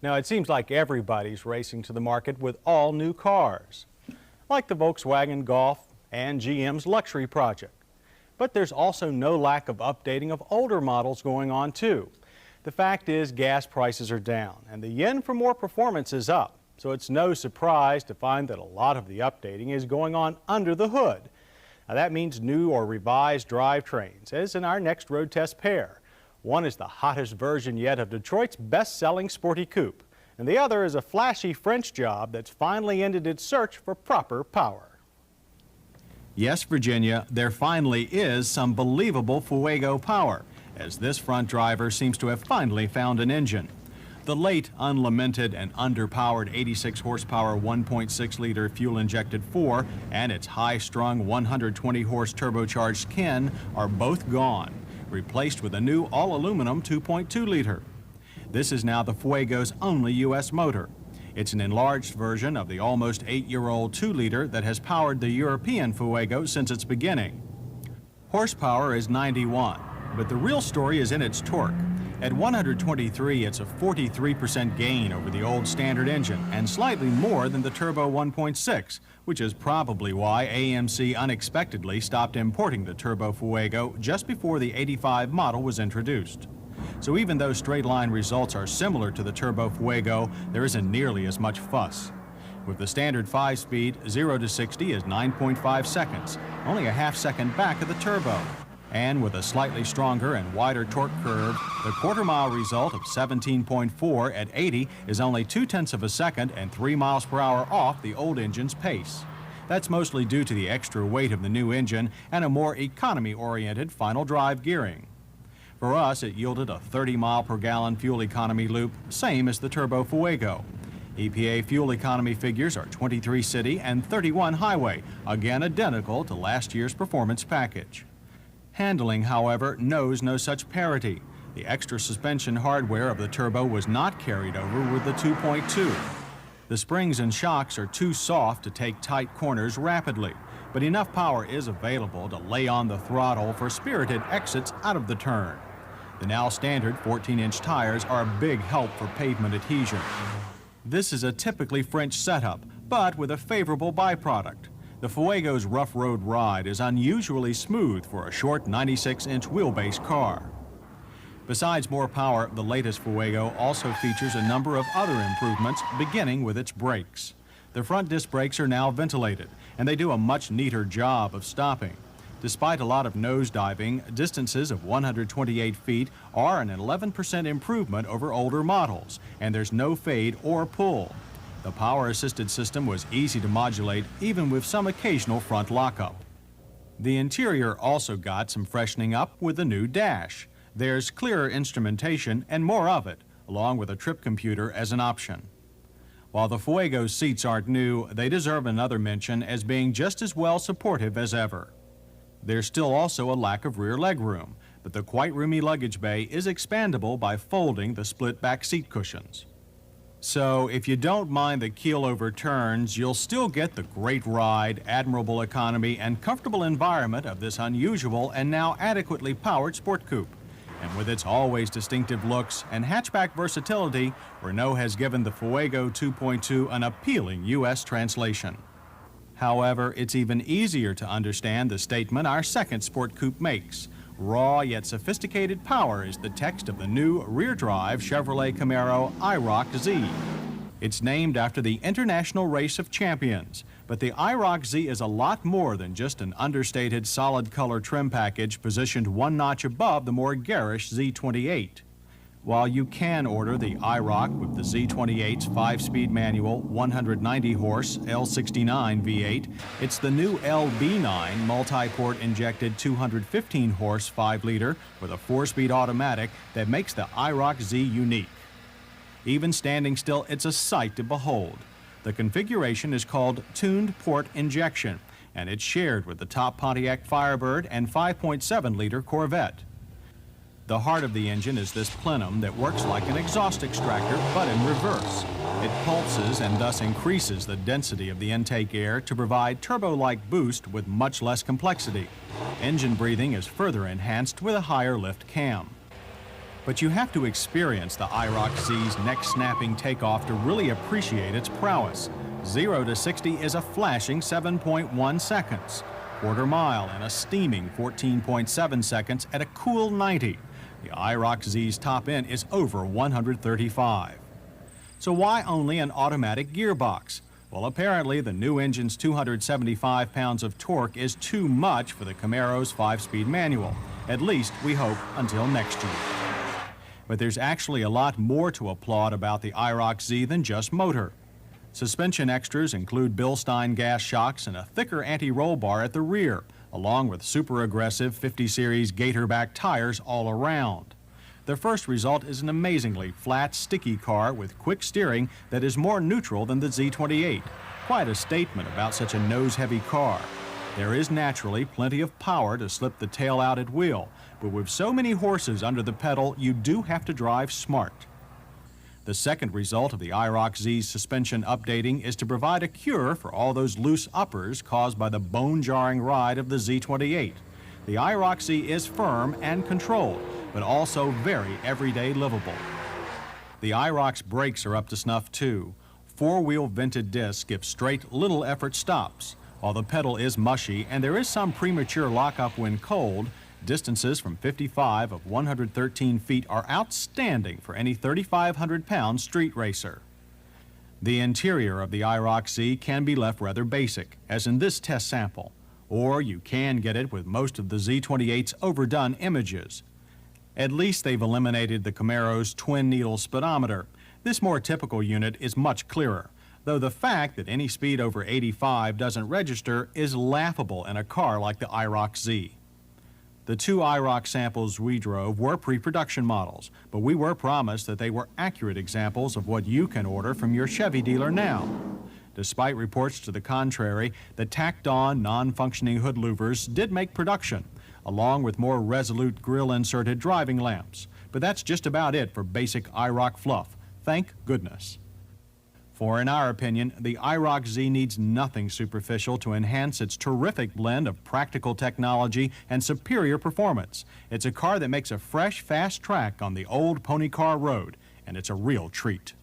Now, it seems like everybody's racing to the market with all new cars, like the Volkswagen Golf and GM's luxury project. But there's also no lack of updating of older models going on too. The fact is gas prices are down and the yen for more performance is up. So it's no surprise to find that a lot of the updating is going on under the hood. Now that means new or revised drivetrains, as in our next road test pair. One is the hottest version yet of Detroit's best-selling sporty coupe, and the other is a flashy French job that's finally ended its search for proper power. Yes, Virginia, there finally is some believable Fuego power, as this front driver seems to have finally found an engine. The late, unlamented, and underpowered 86 horsepower 1.6-liter fuel-injected 4 and its high-strung 120-horse turbocharged Ken are both gone, replaced with a new all-aluminum 2.2-liter. This is now the Fuego's only U.S. motor. It's an enlarged version of the almost 8-year-old 2-liter that has powered the European Fuego since its beginning. Horsepower is 91, but the real story is in its torque. At 123, it's a 43% gain over the old standard engine and slightly more than the turbo 1.6, which is probably why AMC unexpectedly stopped importing the turbo Fuego just before the 85 model was introduced. So even though straight-line results are similar to the turbo Fuego, there isn't nearly as much fuss. With the standard 5-speed, 0 to 60 is 9.5 seconds, only a half-second back of the turbo. And with a slightly stronger and wider torque curve, the quarter-mile result of 17.4 at 80 is only 0.2 of a second and 3 miles per hour off the old engine's pace. That's mostly due to the extra weight of the new engine and a more economy-oriented final drive gearing. For us, it yielded a 30-mile-per-gallon fuel economy loop, same as the turbo Fuego. EPA fuel economy figures are 23 city and 31 highway, again identical to last year's performance package. Handling, however, knows no such parity. The extra suspension hardware of the turbo was not carried over with the 2.2. The springs and shocks are too soft to take tight corners rapidly, but enough power is available to lay on the throttle for spirited exits out of the turn. The now standard 14-inch tires are a big help for pavement adhesion. This is a typically French setup, but with a favorable byproduct. The Fuego's rough road ride is unusually smooth for a short 96-inch wheelbase car. Besides more power, the latest Fuego also features a number of other improvements, beginning with its brakes. The front disc brakes are now ventilated, and they do a much neater job of stopping. Despite a lot of nosediving, distances of 128 feet are an 11% improvement over older models, and there's no fade or pull. The power-assisted system was easy to modulate, even with some occasional front lockup. The interior also got some freshening up with the new dash. There's clearer instrumentation and more of it, along with a trip computer as an option. While the Fuego's seats aren't new, they deserve another mention as being just as well supportive as ever. There's still also a lack of rear legroom, but the quite roomy luggage bay is expandable by folding the split back seat cushions. So if you don't mind the keel-over turns, you'll still get the great ride, admirable economy, and comfortable environment of this unusual and now adequately powered sport coupe. And with its always distinctive looks and hatchback versatility, Renault has given the Fuego 2.2 an appealing U.S. translation. However, it's even easier to understand the statement our second sport coupe makes. Raw yet sophisticated power is the text of the new rear-drive Chevrolet Camaro Iroc-Z. It's named after the International Race of Champions, but the Iroc-Z is a lot more than just an understated solid-color trim package positioned one notch above the more garish Z28. While you can order the Iroc with the Z28's 5-speed manual 190-horse L69 V8, it's the new LB9 multi-port injected 215-horse 5-liter with a 4-speed automatic that makes the Iroc-Z unique. Even standing still, it's a sight to behold. The configuration is called tuned port injection, and it's shared with the top Pontiac Firebird and 5.7-liter Corvette. The heart of the engine is this plenum that works like an exhaust extractor, but in reverse. It pulses and thus increases the density of the intake air to provide turbo-like boost with much less complexity. Engine breathing is further enhanced with a higher lift cam. But you have to experience the Iroc-Z's neck-snapping takeoff to really appreciate its prowess. 0 to 60 is a flashing 7.1 seconds. Quarter mile in a steaming 14.7 seconds at a cool 90. The Iroc-Z's top end is over 135. So why only an automatic gearbox? Well, apparently the new engine's 275 pounds of torque is too much for the Camaro's 5-speed manual. At least, we hope, until next year. But there's actually a lot more to applaud about the Iroc-Z than just motor. Suspension extras include Bilstein gas shocks and a thicker anti-roll bar at the rear, along with super aggressive 50 series Gatorback tires all around. The first result is an amazingly flat, sticky car with quick steering that is more neutral than the Z28. Quite a statement about such a nose-heavy car. There is naturally plenty of power to slip the tail out at wheel, but with so many horses under the pedal, you do have to drive smart. The second result of the Iroc-Z's suspension updating is to provide a cure for all those loose uppers caused by the bone-jarring ride of the Z28. The Iroc-Z is firm and controlled, but also very everyday livable. The Iroc's brakes are up to snuff too. 4-wheel vented discs give straight, little effort stops. While the pedal is mushy and there is some premature lockup when cold, distances from 55 of 113 feet are outstanding for any 3,500-pound street racer. The interior of the Iroc-Z can be left rather basic, as in this test sample, or you can get it with most of the Z28's overdone images. At least they've eliminated the Camaro's twin-needle speedometer. This more typical unit is much clearer, though the fact that any speed over 85 doesn't register is laughable in a car like the Iroc-Z. The 2 Iroc samples we drove were pre-production models, but we were promised that they were accurate examples of what you can order from your Chevy dealer now. Despite reports to the contrary, the tacked-on, non-functioning hood louvers did make production, along with more resolute grille-inserted driving lamps. But that's just about it for basic Iroc fluff. Thank goodness. For, in our opinion, the Iroc-Z needs nothing superficial to enhance its terrific blend of practical technology and superior performance. It's a car that makes a fresh, fast track on the old pony car road, and it's a real treat.